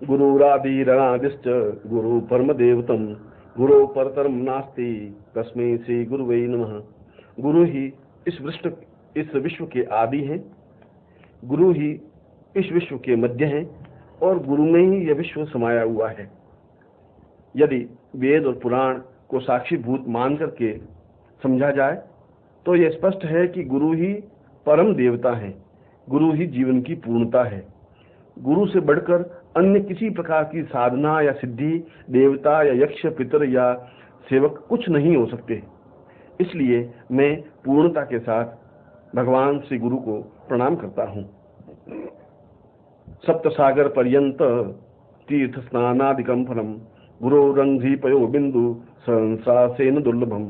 गुरुरादिरणादिश्च गुरु परमदेवतम गुरु परतरम नास्ति तस्मै श्री गुरुवे नमः। गुरु ही इस विश्व के आदि हैं, गुरु ही इस विश्व के मध्य हैं और गुरु में ही यह विश्व समाया हुआ है। यदि वेद और पुराण को साक्षीभूत मान करके समझा जाए तो यह स्पष्ट है कि गुरु ही परम देवता हैं, गुरु ही जीवन की पूर्णता है। गुरु से बढ़कर अन्य किसी प्रकार की साधना या सिद्धि, देवता या यक्ष, पितर या सेवक कुछ नहीं हो सकते। इसलिए मैं पूर्णता के साथ भगवान श्री गुरु को प्रणाम करता हूँ। सप्त सागर पर्यंत तीर्थ स्नानादिकम फलम गुरोरंघ्रि पयो बिंदु संसासेन दुर्लभम।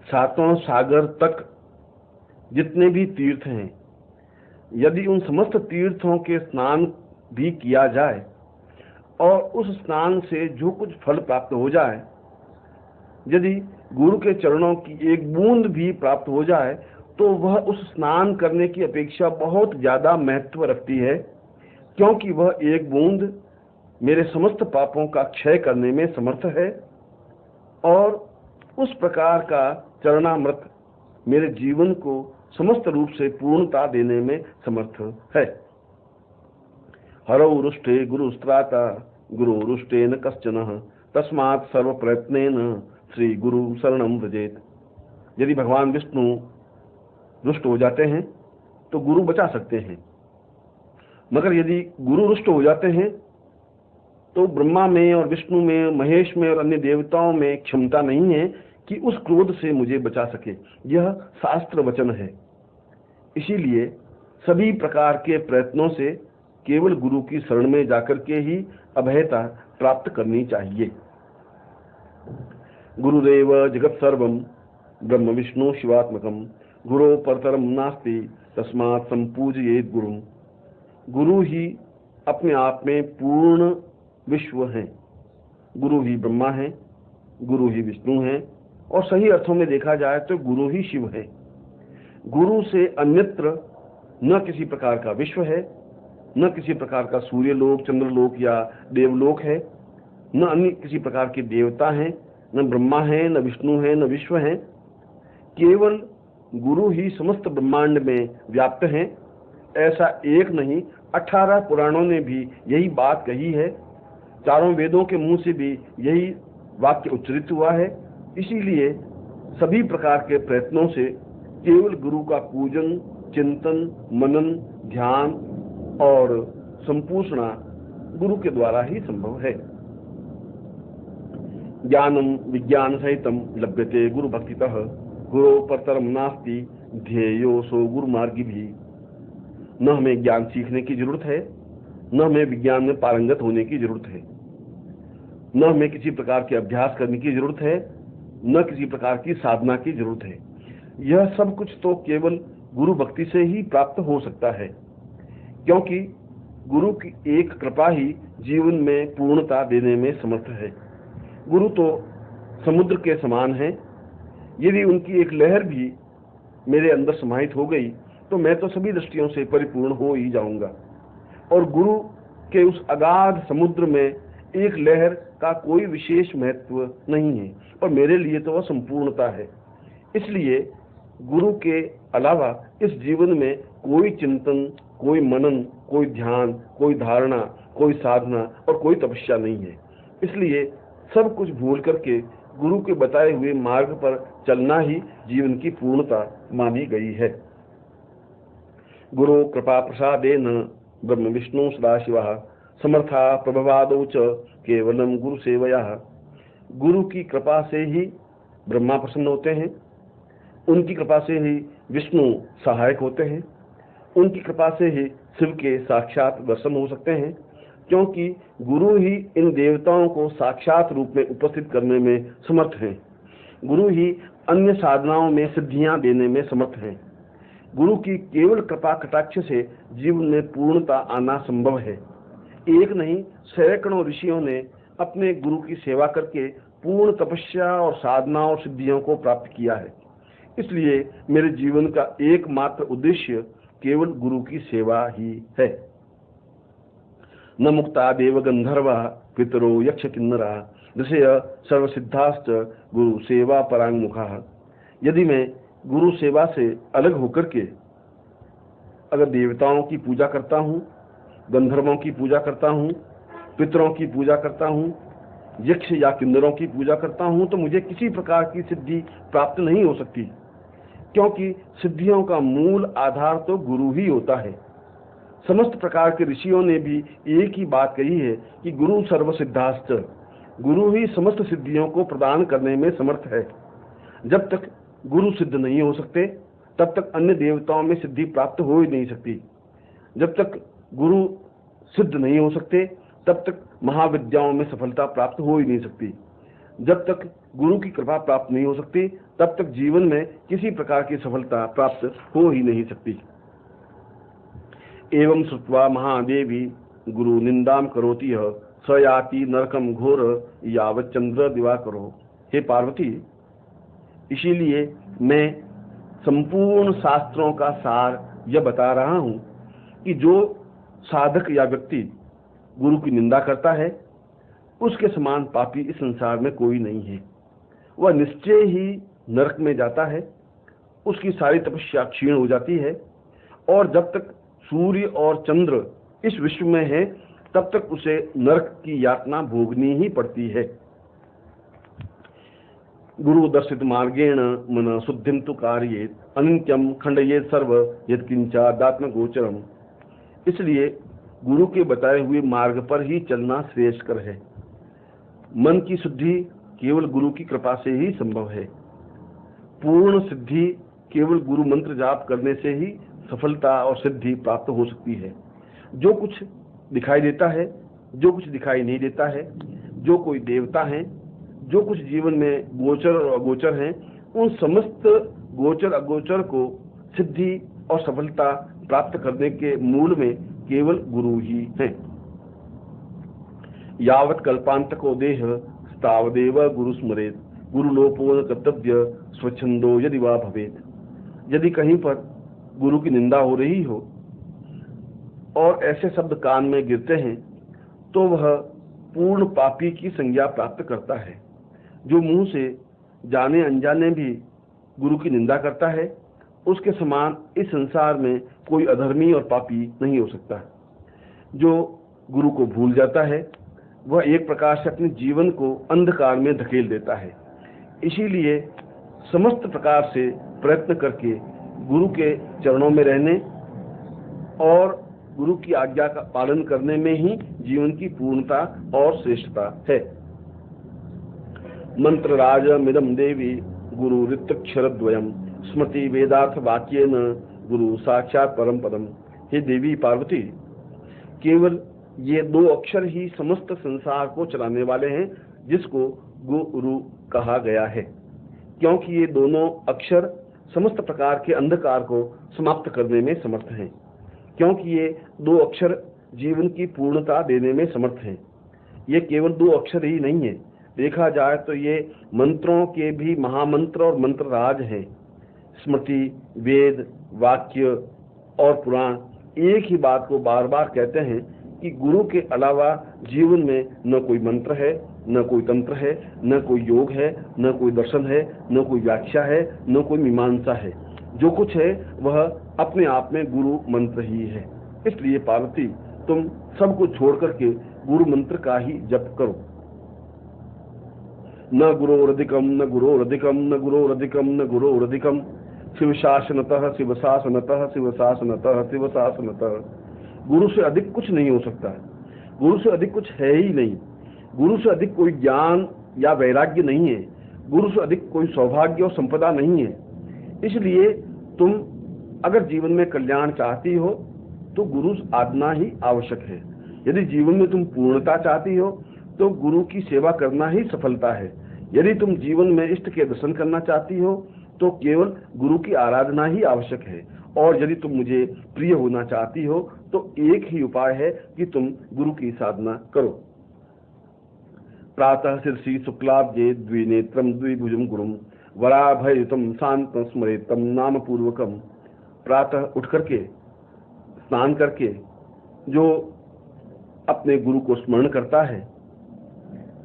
सातों सागर तक जितने भी तीर्थ हैं, यदि उन समस्त तीर्थों के स्नान भी किया जाए और उस स्नान से जो कुछ फल प्राप्त हो जाए, यदि गुरु के चरणों की एक बूंद भी प्राप्त हो जाए तो वह उस स्नान करने की अपेक्षा बहुत ज्यादा महत्व रखती है, क्योंकि वह एक बूंद मेरे समस्त पापों का क्षय करने में समर्थ है और उस प्रकार का चरणामृत मेरे जीवन को समस्त रूप से पूर्णता देने में समर्थ है। हरौ रुष्टे गुरुस्त्राता गुरु रुष्टेन कश्चन तस्मात् सर्व प्रयत्नेन श्री गुरु शरणं व्रजेत। यदि भगवान विष्णु रुष्ट हो जाते हैं तो गुरु बचा सकते हैं, मगर यदि गुरु रुष्ट हो जाते हैं तो ब्रह्मा में और विष्णु में, महेश में और अन्य देवताओं में क्षमता नहीं है कि उस क्रोध से मुझे बचा सके। यह शास्त्र वचन है। इसीलिए सभी प्रकार के प्रयत्नों से केवल गुरु की शरण में जाकर के ही अभयता प्राप्त करनी चाहिए। गुरुदेव जगत सर्वम ब्रह्म विष्णु शिवात्मकम गुरु परतरम नास्ति तस्मात् संपूजयेत गुरु। गुरु ही अपने आप में पूर्ण विश्व हैं। गुरु ही ब्रह्मा हैं, गुरु ही विष्णु हैं और सही अर्थों में देखा जाए तो गुरु ही शिव है। गुरु से अन्यत्र न किसी प्रकार का विश्व है, न किसी प्रकार का सूर्यलोक, चंद्रलोक या देवलोक है, न अन्य किसी प्रकार के देवता हैं, न ब्रह्मा है, न विष्णु है, न विश्व है। केवल गुरु ही समस्त ब्रह्मांड में व्याप्त हैं। ऐसा एक नहीं, 18 पुराणों ने भी यही बात कही है, चारों वेदों के मुंह से भी यही वाक्य उच्चरित हुआ है। इसीलिए सभी प्रकार के प्रयत्नों से केवल गुरु का पूजन, चिंतन, मनन, ध्यान और संपूषणा गुरु के द्वारा ही संभव है। ज्ञानम विज्ञान सहितम लभ्यते गुरु भक्तितः गुरु परतरम नास्ति ध्येयो सो गुरु मार्गी भी। न हमें ज्ञान सीखने की जरूरत है, न हमें विज्ञान में पारंगत होने की जरूरत है, न हमें किसी प्रकार के अभ्यास करने की जरूरत है, न किसी प्रकार की साधना की जरूरत है। यह सब कुछ तो केवल गुरु भक्ति से ही प्राप्त हो सकता है, क्योंकि गुरु की एक कृपा ही जीवन में पूर्णता देने में समर्थ है। गुरु तो समुद्र के समान है। यदि उनकी एक लहर भी मेरे अंदर समाहित हो गई तो मैं तो सभी दृष्टियों से परिपूर्ण हो ही जाऊंगा। और गुरु के उस अगाध समुद्र में एक लहर का कोई विशेष महत्व नहीं है और मेरे लिए तो वह संपूर्णता है। इसलिए गुरु के अलावा इस जीवन में कोई चिंतन, कोई मनन, कोई ध्यान, कोई धारणा, कोई साधना और कोई तपस्या नहीं है। इसलिए सब कुछ भूल करके गुरु के बताए हुए मार्ग पर चलना ही जीवन की पूर्णता मानी गई है। गुरु कृपा प्रसादेन ब्रह्म विष्णु सदाशिवः समर्था प्रभवादौ च केवलम गुरु सेवया। गुरु की कृपा से ही ब्रह्मा प्रसन्न होते हैं, उनकी कृपा से ही विष्णु सहायक होते हैं, उनकी कृपा से ही शिव के साक्षात दर्शन हो सकते हैं, क्योंकि गुरु ही इन देवताओं को साक्षात रूप में उपस्थित करने में समर्थ हैं। गुरु ही अन्य साधनाओं में सिद्धियां देने में समर्थ हैं। गुरु की केवल कृपा कटाक्ष से जीवन में पूर्णता आना संभव है। एक नहीं, सैकड़ों ऋषियों ने अपने गुरु की सेवा करके पूर्ण तपस्या और साधना और सिद्धियों को प्राप्त किया है। इसलिए मेरे जीवन का एकमात्र उद्देश्य केवल गुरु की सेवा ही है। न मुक्ता देव गंधर्वा पितरो यक्ष किन्नरा ऋषय सर्वसिद्धाश्च गुरु सेवा परांगमुखा। यदि मैं गुरु सेवा से अलग होकर के अगर देवताओं की पूजा करता हूँ, गंधर्वों की पूजा करता हूँ, पितरों की पूजा करता हूँ, यक्ष या किन्नरों की पूजा करता हूँ, तो मुझे किसी प्रकार की सिद्धि प्राप्त नहीं हो सकती, क्योंकि सिद्धियों का मूल आधार तो गुरु ही होता है। समस्त प्रकार के ऋषियों ने भी एक ही बात कही है कि गुरु सर्वसिद्धाश्च, गुरु ही समस्त सिद्धियों को प्रदान करने में समर्थ है। जब तक गुरु सिद्ध नहीं हो सकते तब तक अन्य देवताओं में सिद्धि प्राप्त हो ही नहीं सकती। जब तक गुरु सिद्ध नहीं हो सकते तब तक महाविद्याओं में सफलता प्राप्त हो ही नहीं सकती। जब तक गुरु की कृपा प्राप्त नहीं हो सकती तब तक जीवन में किसी प्रकार की सफलता प्राप्त हो ही नहीं सकती। एवं श्रुत्वा महादेवी गुरु निंदाम करोति यः स याति नरकम घोर यावत् चंद्र दिवाकरो। हे पार्वती, इसीलिए मैं संपूर्ण शास्त्रों का सार यह बता रहा हूं कि जो साधक या व्यक्ति गुरु की निंदा करता है उसके समान पापी इस संसार में कोई नहीं है। वह निश्चय ही नरक में जाता है, उसकी सारी तपस्या क्षीण हो जाती है, और जब तक सूर्य और चंद्र इस विश्व में है तब तक उसे नरक की यातना भोगनी ही पड़ती है। गुरु दर्शित मार्गेण मन शुद्धिम तु कार्येत अनित्यम खंडयेत सर्व यत्किंचादात्म गोचरम। इसलिए गुरु के बताए हुए मार्ग पर ही चलना श्रेयस्कर है। मन की शुद्धि केवल गुरु की कृपा से ही संभव है। पूर्ण सिद्धि केवल गुरु मंत्र जाप करने से ही सफलता और सिद्धि प्राप्त हो सकती है। जो कुछ दिखाई देता है, जो कुछ दिखाई नहीं देता है, जो कोई देवता है, जो कुछ जीवन में गोचर और अगोचर हैं, उन समस्त गोचर अगोचर को सिद्धि और सफलता प्राप्त करने के मूल में केवल गुरु ही हैं। यावत् कल्पांतको देह तावदेव गुरु स्मरेत गुरुलोपो न कर्तव्य स्वच्छंदो यदि वा भवेत। यदि कहीं पर गुरु की निंदा हो रही हो और ऐसे शब्द कान में गिरते हैं तो वह पूर्ण पापी की संज्ञा प्राप्त करता है। जो मुंह से जाने अनजाने भी गुरु की निंदा करता है उसके समान इस संसार में कोई अधर्मी और पापी नहीं हो सकता। जो गुरु को भूल जाता है वह एक प्रकार से अपने जीवन को अंधकार में धकेल देता है। इसीलिए समस्त प्रकार से प्रयत्न करके गुरु के चरणों में रहने और गुरु की आज्ञा का पालन करने में ही जीवन की पूर्णता और श्रेष्ठता है। मंत्र राज मिदम देवी गुरु ऋतक्षरद्वयम स्मृति वेदार्थ वाक्येन गुरु साक्षात परम पदम। हे देवी पार्वती, केवल ये दो अक्षर ही समस्त संसार को चलाने वाले हैं जिसको गुरु कहा गया है, क्योंकि ये दोनों अक्षर समस्त प्रकार के अंधकार को समाप्त करने में समर्थ हैं, क्योंकि ये दो अक्षर जीवन की पूर्णता देने में समर्थ हैं। ये केवल दो अक्षर ही नहीं है, देखा जाए तो ये मंत्रों के भी महामंत्र और मंत्र राज हैं। स्मृति, वेद, वाक्य और पुराण एक ही बात को बार बार कहते हैं कि गुरु के अलावा जीवन में न कोई मंत्र है, न कोई तंत्र है, न कोई योग है, न कोई दर्शन है, न कोई व्याख्या है, न कोई मीमांसा है। जो कुछ है वह अपने आप में गुरु मंत्र ही है। इसलिए पार्वती, तुम सब कुछ छोड़ करके गुरु मंत्र का ही जप करो। न गुरोरधिकम न गुरोरधिकम न गुरोरधिकम न गुरोरधिकम शिवशासनतः शिवशासनतः शिवशासनतः शिवशासनतः। गुरु से अधिक कुछ नहीं हो सकता, गुरु से अधिक कुछ है ही नहीं। गुरु से अधिक कोई ज्ञान या वैराग्य नहीं है, गुरु से अधिक कोई सौभाग्य और संपदा नहीं है। इसलिए तुम अगर जीवन में कल्याण चाहती हो तो गुरु आज्ञा ही आवश्यक है। यदि जीवन में तुम पूर्णता चाहती हो तो गुरु की सेवा करना ही सफलता है। यदि तुम जीवन में इष्ट के दर्शन करना चाहती हो तो केवल गुरु की आराधना ही आवश्यक है। और यदि तुम मुझे प्रिय होना चाहती हो तो एक ही उपाय है कि तुम गुरु की साधना करो। प्रातः शीर्षि शुक्लाब्जे द्विनेत्रम द्विभुजम गुरुम वराभययुतम शांतम स्मरेतम नाम पूर्वकम। प्रातः उठ करके स्नान करके जो अपने गुरु को स्मरण करता है,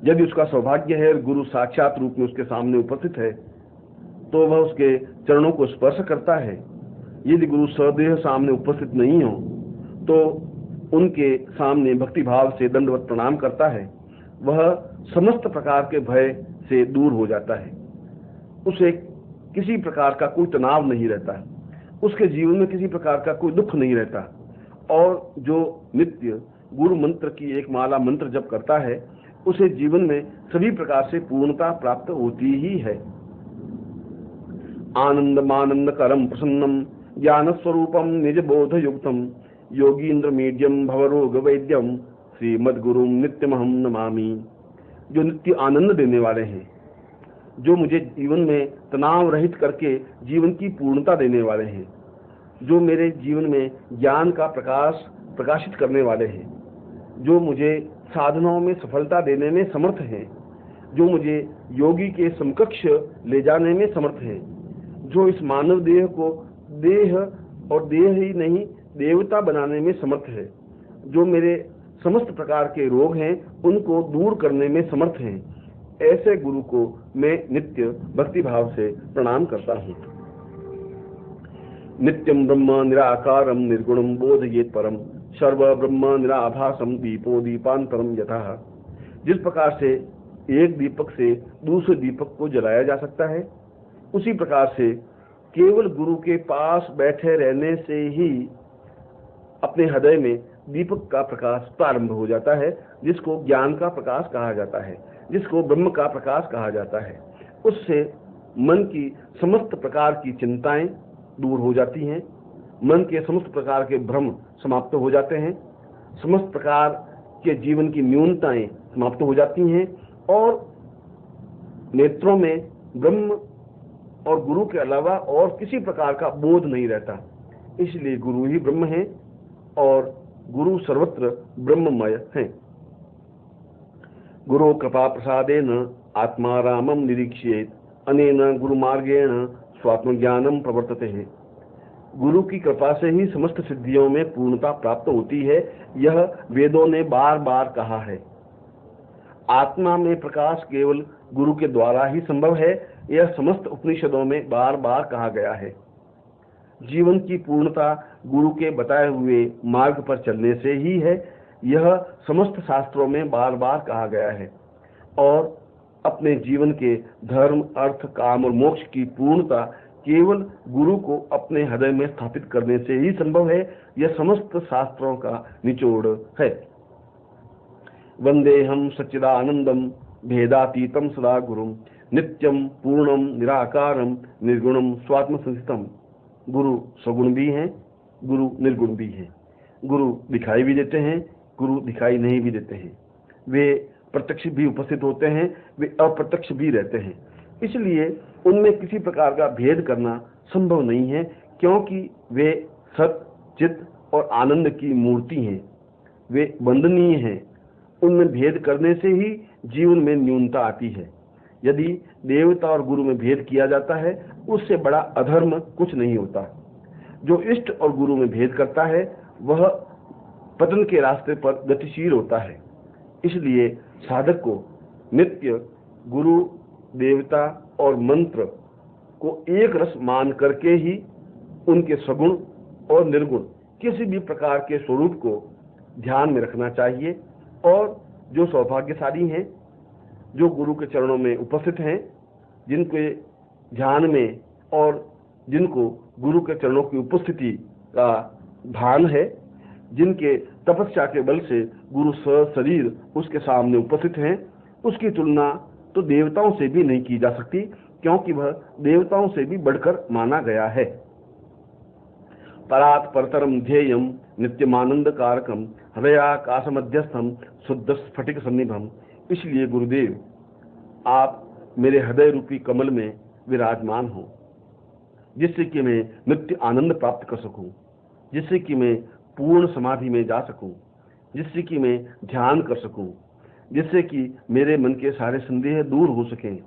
यदि उसका सौभाग्य है और गुरु साक्षात रूप में उसके सामने उपस्थित है, तो वह उसके चरणों को स्पर्श करता है। यदि गुरु सदेह सामने उपस्थित नहीं हो तो उनके सामने भक्ति भाव से दंडवत प्रणाम करता है। वह समस्त प्रकार के भय से दूर हो जाता है। उसे किसी प्रकार का कोई तनाव नहीं रहता, उसके जीवन में किसी प्रकार का कोई दुख नहीं रहता। और जो नित्य गुरु मंत्र की एक माला मंत्र जप करता है, उसे जीवन में सभी प्रकार से पूर्णता प्राप्त होती ही है। आनंदमानंद करम प्रसन्नम ज्ञान स्वरूपम निज बोध युक्तम योगींद्र मीडियम भवरोग वैद्यम श्रीमद गुरु नित्यमहम नमामि। जो नित्य आनंद देने वाले हैं, जो मुझे जीवन में तनाव रहित करके जीवन की पूर्णता देने वाले हैं, जो मेरे जीवन में ज्ञान का प्रकाश प्रकाशित करने वाले हैं, जो मुझे साधनाओं में सफलता देने में समर्थ हैं, जो मुझे योगी के समकक्ष ले जाने में समर्थ हैं, जो इस मानव देह को देह और देह ही नहीं देवता बनाने में समर्थ है, जो मेरे समस्त प्रकार के रोग हैं उनको दूर करने में समर्थ हैं, ऐसे गुरु को मैं नित्य भक्ति भाव से प्रणाम करता हूँ। नित्यम ब्रह्म निराकारम निर्गुणम बोधयेत परम सर्व ब्रह्म निराभासम दीपो दीपांतरम यथा। जिस प्रकार से एक दीपक से दूसरे दीपक को जलाया जा सकता है, उसी प्रकार से केवल गुरु के पास बैठे रहने से ही अपने हृदय में दीपक का प्रकाश प्रारंभ हो जाता है, जिसको ज्ञान का प्रकाश कहा जाता है, जिसको ब्रह्म का प्रकाश कहा जाता है। उससे मन की समस्त प्रकार की चिंताएं दूर हो जाती हैं, मन के समस्त प्रकार के भ्रम समाप्त हो जाते हैं, समस्त प्रकार के जीवन की न्यूनताएं समाप्त हो जाती हैं और नेत्रों में ब्रह्म और गुरु के अलावा और किसी प्रकार का बोध नहीं रहता। इसलिए गुरु ही ब्रह्म है और गुरु सर्वत्र ब्रह्ममय है। गुरु कृपा प्रसादेन आत्मा रामम निरीक्षेत अनेन गुरु मार्गेण स्वात्मज्ञानम प्रवर्तते है। गुरु की कृपा से ही समस्त सिद्धियों में पूर्णता प्राप्त होती है, यह वेदों ने बार बार कहा है। आत्मा में प्रकाश केवल गुरु के द्वारा ही संभव है, यह समस्त उपनिषदों में बार बार कहा गया है। जीवन की पूर्णता गुरु के बताए हुए मार्ग पर चलने से ही है, यह समस्त शास्त्रों में बार बार कहा गया है। और अपने जीवन के धर्म अर्थ काम और मोक्ष की पूर्णता केवल गुरु को अपने हृदय में स्थापित करने से ही संभव है, यह समस्त शास्त्रों का निचोड़ है। वंदेहम सच्चिदानंदम भेदातीतम सदा गुरुम नित्यम पूर्णम निराकारम निर्गुणम स्वात्म संस्थितम। गुरु सगुण भी हैं, गुरु निर्गुण भी हैं। गुरु दिखाई भी देते हैं, गुरु दिखाई नहीं भी देते हैं। वे प्रत्यक्ष भी उपस्थित होते हैं, वे अप्रत्यक्ष भी रहते हैं। इसलिए उनमें किसी प्रकार का भेद करना संभव नहीं है, क्योंकि वे सत चित और आनंद की मूर्ति हैं। वे वंदनीय हैं। उनमें भेद करने से ही जीवन में न्यूनता आती है। यदि देवता और गुरु में भेद किया जाता है, उससे बड़ा अधर्म कुछ नहीं होता। जो इष्ट और गुरु में भेद करता है वह पतन के रास्ते पर गतिशील होता है। इसलिए साधक को नित्य गुरु देवता और मंत्र को एक रस मान करके ही उनके सगुण और निर्गुण किसी भी प्रकार के स्वरूप को ध्यान में रखना चाहिए। और जो सौभाग्यशाली हैं, जो गुरु के चरणों में उपस्थित हैं, जिनके ध्यान में और जिनको गुरु के चरणों की उपस्थिति का भान है, जिनके तपस्या के बल से गुरु शरीर उसके सामने उपस्थित हैं, उसकी तुलना तो देवताओं से भी नहीं की जा सकती, क्योंकि वह देवताओं से भी बढ़कर माना गया है। परात परतरम ध्येयम नित्यमानंद कारकम हृदयाकाश मध्यस्थम शुद्ध स्फटिक सन्निभम। इसलिए गुरुदेव, आप मेरे हृदय रूपी कमल में विराजमान हो, जिससे कि मैं नित्य आनंद प्राप्त कर सकूं, जिससे कि मैं पूर्ण समाधि में जा सकूं, जिससे कि मैं ध्यान कर सकूं, जिससे कि मेरे मन के सारे संदेह दूर हो सकें,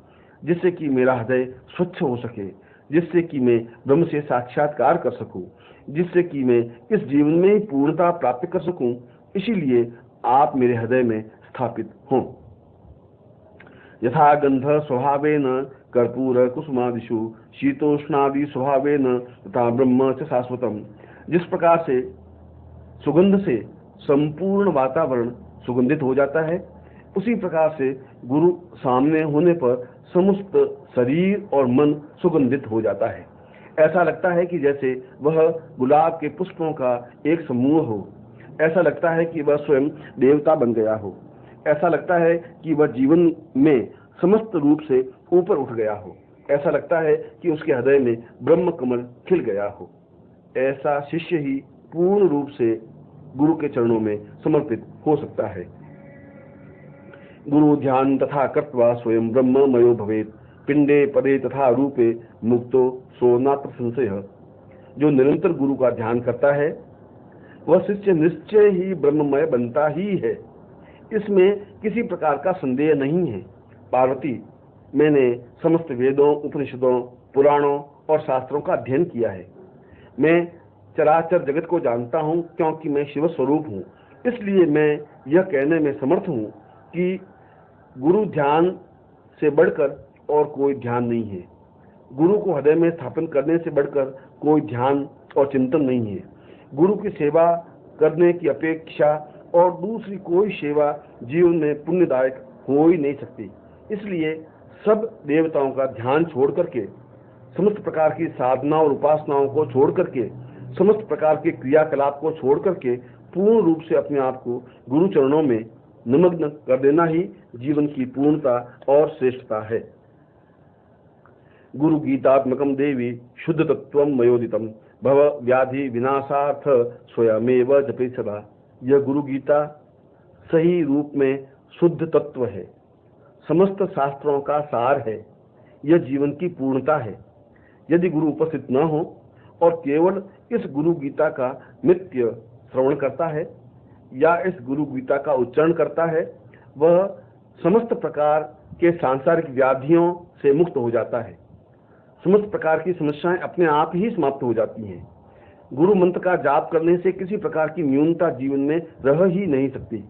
जिससे कि मेरा हृदय स्वच्छ हो सके, जिससे कि मैं ब्रह्म से साक्षात्कार कर सकूं, जिससे कि मैं इस जीवन में ही पूर्णता प्राप्त कर सकूं। इसीलिए आप मेरे हृदय में स्थापित हों। यथा गंध स्वभावेन कर्पूर कुसुमादिषु शीतोष्णादि स्वभावेन तथा ब्रह्म च शाश्वतम। जिस प्रकार से सुगंध से संपूर्ण वातावरण सुगंधित हो जाता है, उसी प्रकार से गुरु सामने होने पर समस्त शरीर और मन सुगंधित हो जाता है। ऐसा लगता है कि जैसे वह गुलाब के पुष्पों का एक समूह हो। ऐसा लगता है कि वह स्वयं देवता बन गया हो। ऐसा लगता है कि वह जीवन में समस्त रूप से ऊपर उठ गया हो। ऐसा लगता है कि उसके हृदय में ब्रह्म कमल खिल गया हो। ऐसा शिष्य ही पूर्ण रूप से गुरु के चरणों में समर्पित हो सकता है। गुरु ध्यान तथा कृत्वा स्वयं ब्रह्ममयो भवेत्, पिंडे पदे तथा रूपे मुक्तो सो नात्र संशय। जो निरंतर गुरु का ध्यान करता है वह शिष्य निश्चय ही ब्रह्ममय बनता ही है। इसमें किसी प्रकार का संदेह नहीं है। पार्वती, मैंने समस्त वेदों, उपनिषदों, पुराणों और शास्त्रों का अध्ययन किया है। मैं चराचर जगत को जानता हूँ, क्योंकि मैं शिव स्वरूप हूँ। इसलिए मैं यह कहने में समर्थ हूँ कि गुरु ध्यान से बढ़कर और कोई ध्यान नहीं है। गुरु को हृदय में स्थापन करने से बढ़कर कोई ध्यान और चिंतन नहीं है। गुरु की सेवा करने की अपेक्षा और दूसरी कोई सेवा जीवन में पुण्यदायक हो ही नहीं सकती। इसलिए सब देवताओं का ध्यान छोड़ करके, समस्त प्रकार की साधना और उपासनाओं को छोड़ करके, समस्त प्रकार के क्रियाकलाप को छोड़ करके पूर्ण रूप से अपने आप को गुरु चरणों में निमग्न कर देना ही जीवन की पूर्णता और श्रेष्ठता है। गुरु गीतात्मकम देवी शुद्ध तत्वम मयोदितम भव व्याधि विनाशार्थ स्वयमेव जपे सदा। यह गुरु गीता सही रूप में शुद्ध तत्व है, समस्त शास्त्रों का सार है। यह जीवन की पूर्णता है। यदि गुरु उपस्थित न हो और केवल इस गुरु गीता का नित्य श्रवण करता है या इस गुरु गीता का उच्चारण करता है, वह समस्त प्रकार के सांसारिक व्याधियों से मुक्त हो जाता है। समस्त प्रकार की समस्याएं अपने आप ही समाप्त हो जाती हैं। गुरु मंत्र का जाप करने से किसी प्रकार की न्यूनता जीवन में रह ही नहीं सकती।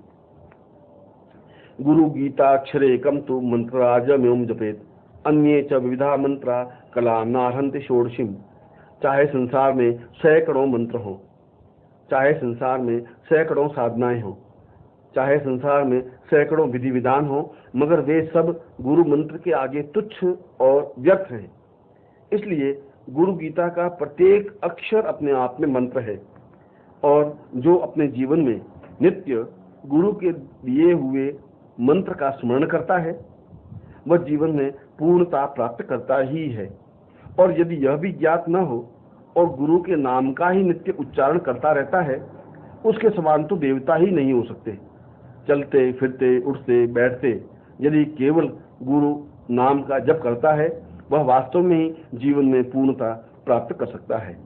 गुरु गीता अक्षरे कम तो मंत्रराजमेवं जपेत, अन्ये च विविधा मंत्रा कला नारहन्ति षोडशीम। चाहे संसार में सैकड़ों मंत्र हों, चाहे संसार में सैकड़ों साधनाएं हों, चाहे संसार में सैकड़ों विधि विधान हों, मगर वे सब गुरु मंत्र के आगे तुच्छ और व्यर्थ हैं। इसलिए गुरु गीता का प्रत्येक अक्षर अपने आप में मंत्र है, और जो अपने जीवन में नित्य गुरु के दिए हुए मंत्र का स्मरण करता है वह जीवन में पूर्णता प्राप्त करता ही है। और यदि यह भी ज्ञात न हो और गुरु के नाम का ही नित्य उच्चारण करता रहता है, उसके समान तो देवता ही नहीं हो सकते। चलते फिरते उठते बैठते यदि केवल गुरु नाम का जप करता है, वह वास्तव में ही जीवन में पूर्णता प्राप्त कर सकता है।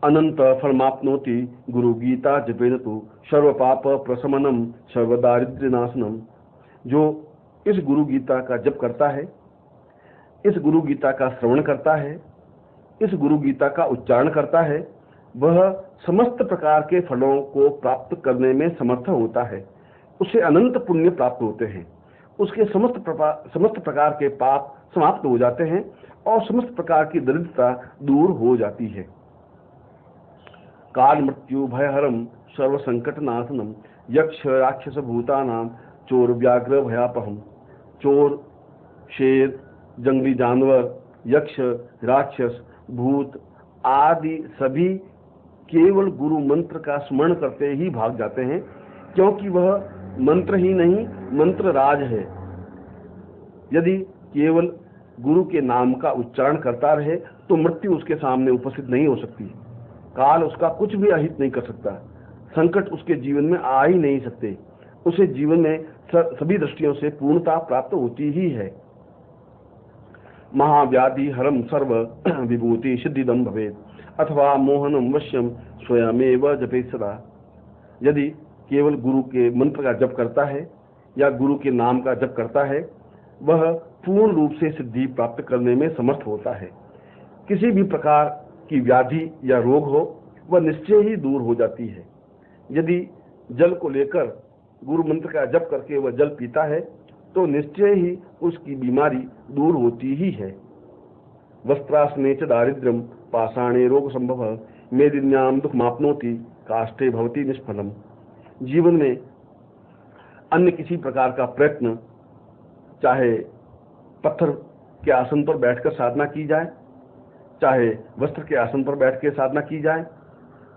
अनंत फलमाप्नोति गुरु गीता जपेन तु सर्व पाप प्रशमनम सर्व दारिद्र्य नाशनम। जो इस गुरु गीता का जप करता है, इस गुरु गीता का श्रवण करता है, इस गुरु गीता का उच्चारण करता है, वह समस्त प्रकार के फलों को प्राप्त करने में समर्थ होता है। उसे अनंत पुण्य प्राप्त होते हैं। उसके समस्त प्रकार के पाप समाप्त हो जाते हैं और समस्त प्रकार की दरिद्रता दूर हो जाती है। काल मृत्यु भयहरम सर्व संकट नाशनम यक्ष राक्षस भूतानाम चोर व्याघ्र भयापहम। चोर, शेर, जंगली जानवर, यक्ष, राक्षस, भूत आदि सभी केवल गुरु मंत्र का स्मरण करते ही भाग जाते हैं, क्योंकि वह मंत्र ही नहीं मंत्र राज है। यदि केवल गुरु के नाम का उच्चारण करता रहे तो मृत्यु उसके सामने उपस्थित नहीं हो सकती। काल उसका कुछ भी अहित नहीं कर सकता। संकट उसके जीवन में आ ही नहीं सकते। उसे जीवन में सभी दृष्टियों से पूर्णता प्राप्त होती ही है। महाव्याधि हरम सर्व विभूति सिद्धिदम भवेत् अथवा मोहनम वश्यम स्वयमेव जपेत् सदा। यदि केवल गुरु के मंत्र का जप करता है या गुरु के नाम का जप करता है, वह पूर्ण रूप से सिद्धि प्राप्त करने में समर्थ होता है। किसी भी प्रकार की व्याधि या रोग हो, वह निश्चय ही दूर हो जाती है। यदि जल को लेकर गुरु मंत्र का जप करके वह जल पीता है तो निश्चय ही उसकी बीमारी दूर होती ही है। वस्त्रासने च दारिद्र्यम पाषाणे रोग संभव मेदिन्याम दुख मापनोति काष्ठे भवति निष्फलम। जीवन में अन्य किसी प्रकार का प्रयत्न, चाहे पत्थर के आसन पर बैठकर साधना की जाए, चाहे वस्त्र के आसन पर बैठ के साधना की जाए,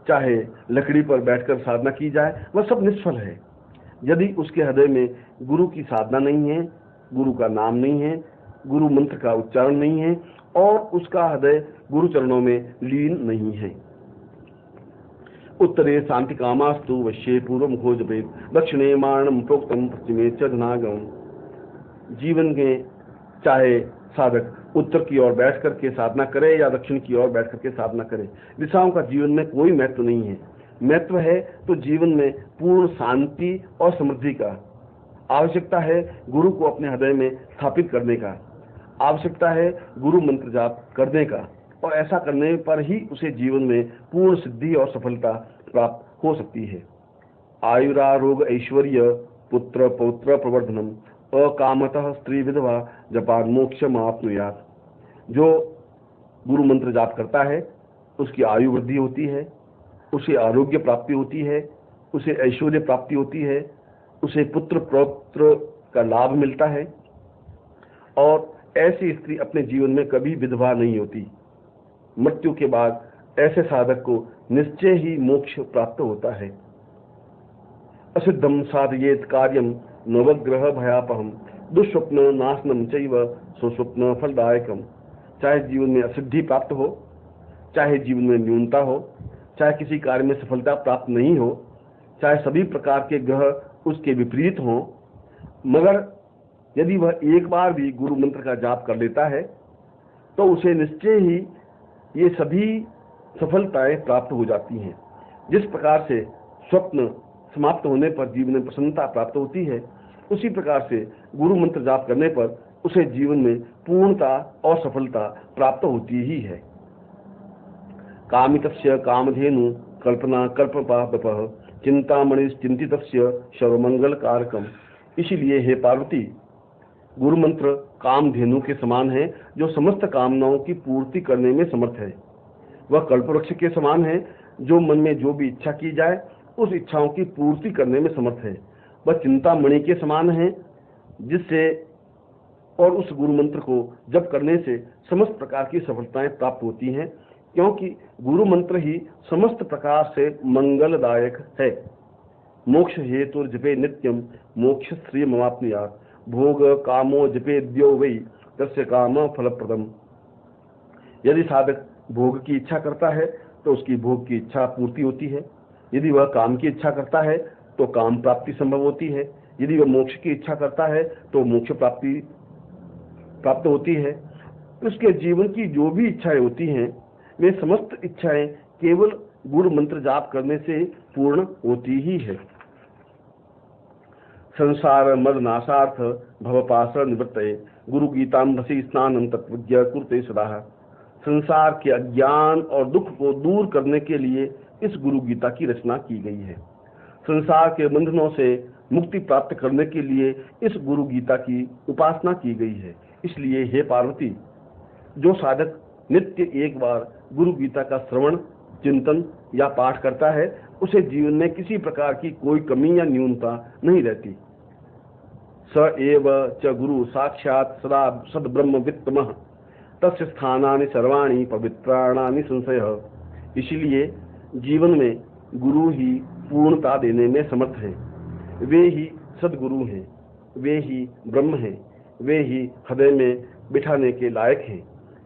चाहे लकड़ी पर बैठकर साधना की जाए, वह सब निष्फल है यदि उसके हृदय में गुरु की साधना नहीं है, गुरु का नाम नहीं है, गुरु मंत्र का उच्चारण नहीं है और उसका हृदय गुरु चरणों में लीन नहीं है। उत्तरे शांति कामास्तु वश्ये पूर्व मुखो जपेत दक्षिणे मारणम प्रोक्तम पश्चिमे च धनागम। जीवन में चाहे साधक उत्तर की ओर बैठ करके साधना करे या दक्षिण की ओर बैठ करके साधना करे, दिशाओं का जीवन में कोई महत्व नहीं है। महत्व है तो जीवन में पूर्ण शांति और समृद्धि का। आवश्यकता है गुरु को अपने हृदय में स्थापित करने का, आवश्यकता है गुरु मंत्र जाप करने का, और ऐसा करने पर ही उसे जीवन में पूर्ण सिद्धि और सफलता प्राप्त हो सकती है। आयुरारोग ऐश्वर्य पुत्र पौत्र प्रवर्धनम अकामतः स्त्री विधवा जपान मोक्षम आपनुयात्। जो गुरु मंत्र जाप करता है उसकी आयु वृद्धि होती है, उसे आरोग्य प्राप्ति होती है, उसे ऐश्वर्य प्राप्ति होती है, उसे पुत्र पौत्र का लाभ मिलता है और ऐसी स्त्री अपने जीवन में कभी विधवा नहीं होती। मृत्यु के बाद ऐसे साधक को निश्चय ही मोक्ष प्राप्त होता है। असिद्धम साधयेत कार्यम नवग्रह भयापहम दुष्स्वप्न नाशनम चैव सुस्वप्न फलदायकम। चाहे जीवन में असिद्धि प्राप्त हो, चाहे जीवन में न्यूनता हो, चाहे किसी कार्य में सफलता प्राप्त नहीं हो, चाहे सभी प्रकार के ग्रह उसके विपरीत हों, मगर यदि वह एक बार भी गुरु मंत्र का जाप कर लेता है तो उसे निश्चय ही ये सभी सफलताएं प्राप्त हो जाती हैं। जिस प्रकार से स्वप्न समाप्त होने पर जीवन में प्रसन्नता प्राप्त होती है, उसी प्रकार से गुरु मंत्र जाप करने पर उसे जीवन में पूर्णता और सफलता प्राप्त होती ही है। कामितस्य कामधेनु कल्पना कल्पपापः चिंतामणिश्चिंतितस्य सर्वमंगल कारकम। इसीलिए हे पार्वती, गुरु मंत्र कामधेनु के समान है जो समस्त कामनाओं की पूर्ति करने में समर्थ है। वह कल्पवृक्ष के समान है जो मन में जो भी इच्छा की जाए उस इच्छाओं की पूर्ति करने में समर्थ है। वह चिंतामणि के समान है जिससे और उस गुरु मंत्र को जप करने से समस्त प्रकार की सफलताएं प्राप्त होती हैं, क्योंकि गुरु मंत्र ही समस्त प्रकार से मंगलदायक है। मोक्ष हेतु जपे नित्यम मोक्ष श्री मवाप्नुयात् भोग कामो जपे द्यो वै तस्य काम फलप्रदम। यदि साधक भोग की इच्छा करता है तो उसकी भोग की इच्छा पूर्ति होती है। यदि वह काम की इच्छा करता है तो काम प्राप्ति संभव होती है। यदि वह मोक्ष की इच्छा करता है तो मोक्ष प्राप्ति प्राप्त होती है। उसके जीवन की जो भी इच्छाएं होती हैं वे समस्त इच्छाएं केवल गुरु मंत्र जाप करने से पूर्ण होती ही है। संसार मद नाशार्थ भवपाश निवृत्तये गुरु गीतांभसी स्नानम तत्वज्ञ कुरुते सदा। संसार के अज्ञान और दुख को दूर करने के लिए इस गुरु गीता की रचना की गई है। संसार के बंधनों से मुक्ति प्राप्त करने के लिए इस गुरु गीता की उपासना की गई है। इसलिए हे पार्वती, जो साधक नित्य एक बार गुरु गीता का श्रवण चिंतन या पाठ करता है उसे जीवन में किसी प्रकार की कोई कमी या न्यूनता नहीं रहती। स एव च गुरु साक्षात सदा सद्ब्रह्म वित्तमः तस्य स्थानानि सर्वाणि पवित्राणानि संशयः। इसलिए जीवन में गुरु ही पूर्णता देने में समर्थ है। वे ही सद्गुरु हैं, वे ही ब्रह्म हैं, वे ही हृदय में बिठाने के लायक हैं,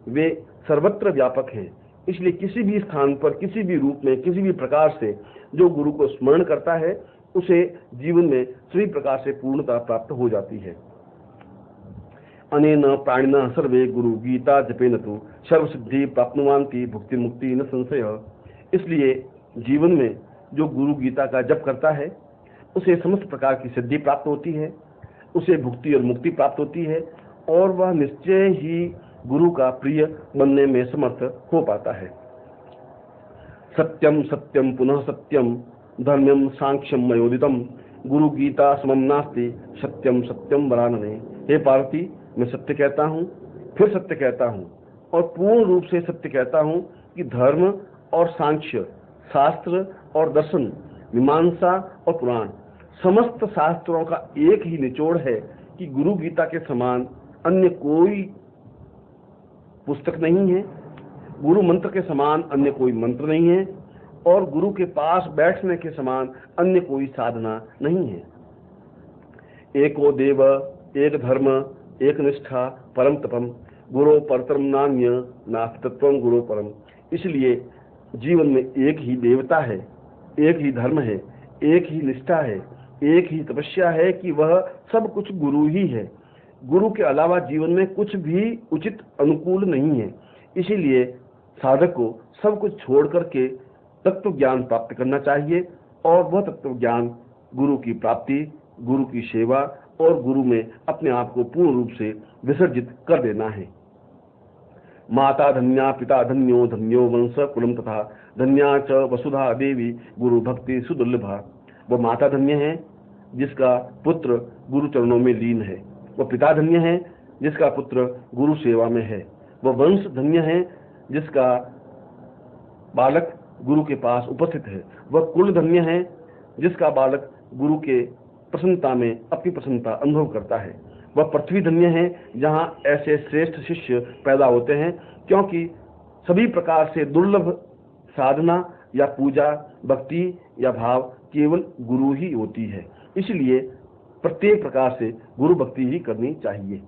वे सर्वत्र व्यापक हैं। इसलिए किसी भी स्थान पर किसी भी रूप में किसी भी प्रकार से जो गुरु को स्मरण करता है उसे जीवन में सभी प्रकार से पूर्णता प्राप्त हो जाती है। अनेन प्राणिनः सर्वे गुरु गीता जपेन तु सर्व सिद्धि प्राप्नुवान्ति भुक्ति मुक्ति न संशयः। इसलिए जीवन में जो गुरु गीता का जप करता है उसे समस्त प्रकार की सिद्धि प्राप्त होती है, उसे भुक्ति और मुक्ति प्राप्त होती है और वह निश्चय ही गुरु का प्रिय बनने में समर्थ हो पाता है। सत्यम सत्यम पुनः सत्यम धर्म्यम सांख्यम मयोदितम गुरु गीता समम नास्ति सत्यम सत्यम वरानने। हे पार्वती, मैं सत्य कहता हूँ, फिर सत्य कहता हूँ और पूर्ण रूप से सत्य कहता हूँ कि धर्म और सांख्य, शास्त्र और दर्शन, मीमांसा और पुराण, समस्त शास्त्रों का एक ही निचोड़ है कि गुरु गीता के समान अन्य कोई पुस्तक नहीं है, गुरु मंत्र के समान अन्य कोई मंत्र नहीं है और गुरु के पास बैठने के समान अन्य कोई साधना नहीं है। एको देव, एक धर्म, एक निष्ठा, परम तपम, गुरु परतरम नान्य नास्तित्वम गुरु परम। इसलिए जीवन में एक ही देवता है, एक ही धर्म है, एक ही निष्ठा है, एक ही तपस्या है कि वह सब कुछ गुरु ही है। गुरु के अलावा जीवन में कुछ भी उचित अनुकूल नहीं है। इसीलिए साधक को सब कुछ छोड़ करके तत्व ज्ञान प्राप्त करना चाहिए और वह तत्व ज्ञान गुरु की प्राप्ति, गुरु की सेवा और गुरु में अपने आप को पूर्ण रूप से विसर्जित कर देना है। माता धन्या पिता धन्यो धन्यो वंश कुलम तथा धन्या च वसुधा देवी गुरु भक्ति सुदुर्लभा। वह माता धन्य है जिसका पुत्र गुरु चरणों में लीन है, वह पिता धन्य है जिसका पुत्र गुरु सेवा में है, वह वंश धन्य है जिसका बालक गुरु के पास उपस्थित है, वह कुल धन्य है जिसका बालक गुरु के प्रसन्नता में अपनी प्रसन्नता अनुभव करता है, वह पृथ्वी धन्य है जहाँ ऐसे श्रेष्ठ शिष्य पैदा होते हैं, क्योंकि सभी प्रकार से दुर्लभ साधना या पूजा, भक्ति या भाव केवल गुरु ही होती है। इसलिए प्रत्येक प्रकार से गुरु भक्ति ही करनी चाहिए।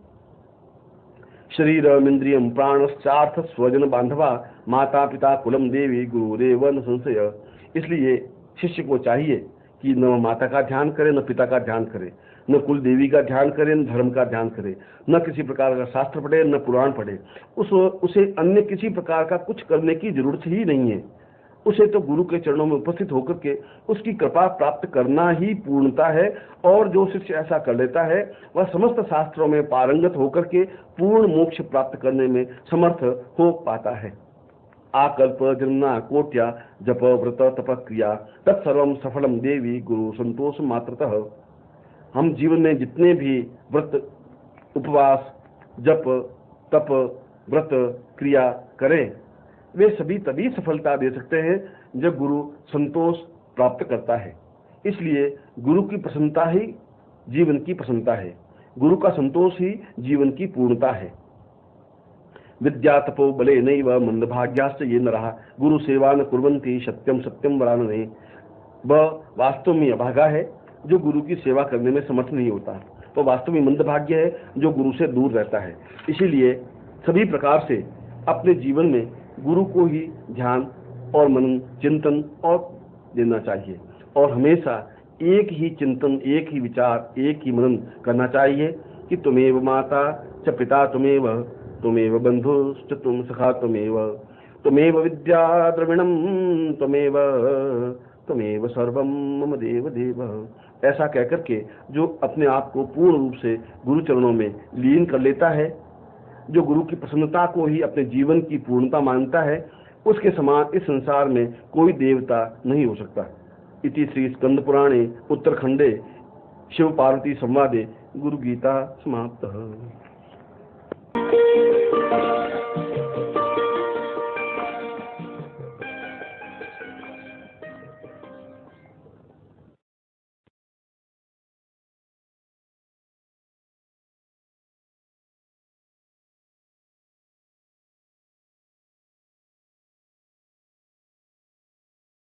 शरीरम इंद्रियम प्राणश्चार्थ स्वजन बांधवा माता पिता कुलम देवी गुरुरेव न संशय। इसलिए शिष्य को चाहिए कि न माता का ध्यान करे, न पिता का ध्यान करे, न कुल देवी का ध्यान करे, न धर्म का ध्यान करे, न किसी प्रकार का शास्त्र पढ़े, न पुराण पढ़े। उसे अन्य किसी प्रकार का कुछ करने की जरूरत ही नहीं है। उसे तो गुरु के चरणों में उपस्थित होकर के उसकी कृपा प्राप्त करना ही पूर्णता है। और जो शिष्य ऐसा कर लेता है वह समस्त शास्त्रों में पारंगत होकर के पूर्ण मोक्ष प्राप्त करने में समर्थ हो पाता है। आकल्प जन्ना कोट्या जप व्रत तप क्रिया तत्सर्वम सफलम देवी गुरु संतोष मात्रतः। हम जीवन में जितने भी व्रत, उपवास, जप, तप, व्रत, क्रिया करें वे सभी तभी सफलता दे सकते हैं जब गुरु संतोष प्राप्त करता है। इसलिए गुरु की प्रसन्नता ही जीवन की प्रसन्नता है, गुरु का संतोष ही जीवन की पूर्णता है। विद्या तपो बले नैव मंदभाग्याश्च ये नरः गुरु सेवा न कुर्वन्ति सत्यम सत्यम वरानने। वह वास्तव में अभागा है जो गुरु की सेवा करने में समर्थ नहीं होता, तो वास्तव में मंदभाग्य है जो गुरु से दूर रहता है। इसीलिए सभी प्रकार से अपने जीवन में गुरु को ही ध्यान और मनन, चिंतन और देना चाहिए और हमेशा एक ही चिंतन, एक ही विचार, एक ही मनन करना चाहिए कि तुमेव माता च पिता तुमेव, तुमेव बंधुश्च तुम सखा तुमेव, तुमेव विद्या द्रविणम तुमेव, तुमेव सर्वम मम देव देव। ऐसा कहकर के जो अपने आप को पूर्ण रूप से गुरु चरणों में लीन कर लेता है, जो गुरु की प्रसन्नता को ही अपने जीवन की पूर्णता मानता है, उसके समान इस संसार में कोई देवता नहीं हो सकता। इति श्री स्कंद पुराणे उत्तरखंडे शिव पार्वती संवादे गुरु गीता समाप्तः।